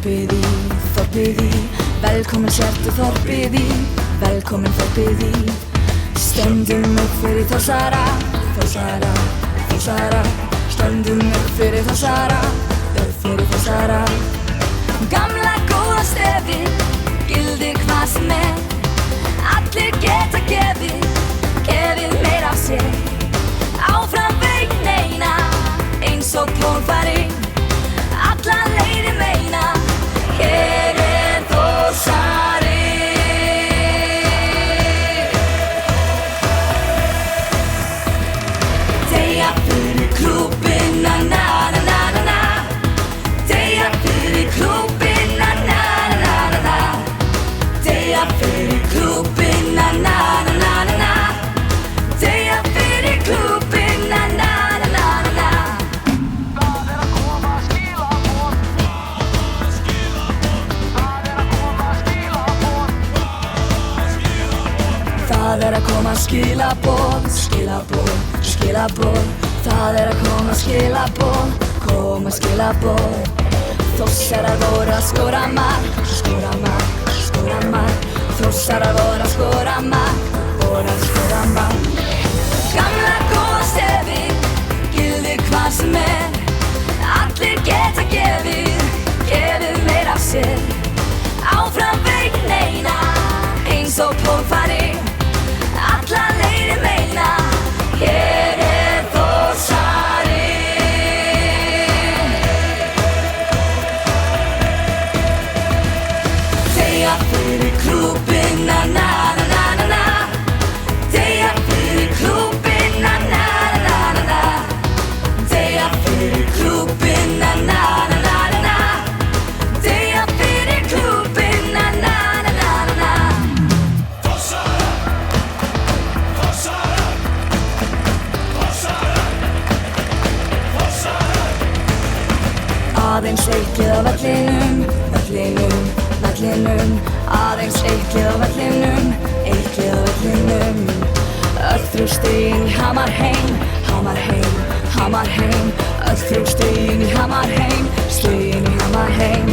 þorpið í velkomin sértu þorpið í, velkomin þorpið í. Stöndum upp fyrir Þórsara, Þórsara, Þórsara. Stöndum upp fyrir Þórsara, upp fyrir Þórsara. Gamla góða stefið, gildir hvað sem allir geta gefið meira af sér. Áfram veginn eina, eins og plónfari, alla leiðir meina. Hér Þórsari. Deyja fyrir klúbbinn, na na na na na na. Deyja fyrir klúbbinn, na na na na na na. Deyja fyrir klúbbinn, na na na na na na. Deyja fyrir klúbbinn, na na na na na na. Það að koma skilaboð, skilaboð, skilaboð. Það að koma skilaboð, koma skilaboð. Þórsarar voru að skora mark, skora mark, skora mark. Þórsarar voru að skora mark, voru að skora mark. Gamla góða stefið, gildir hvað sem allir geta gefið meira af sér. Áfram veginn eina, eins og plónfari, alla leiðir meina. Hér Þórsari. Deyja fyrir klúbbinn, na na na na na na. Deyja fyrir klúbbinn, na na na na na. Deyja fyrir klúbbinn, na na na na na. Deyja fyrir klúbbinn, na na na na na. Þórsara, Þórsara, Þórsara, Þórsara. Aðeins eitt lið á vellinum, vellinum, vellinum. Aðeins eitt lið á vellinum, eitt lið á vellinum. Öll þrjú stigin í Hamarheim, Hamarheim, Hamarheim. Öll þrjú stigin í Hamarheim, stigin í Hamarheim.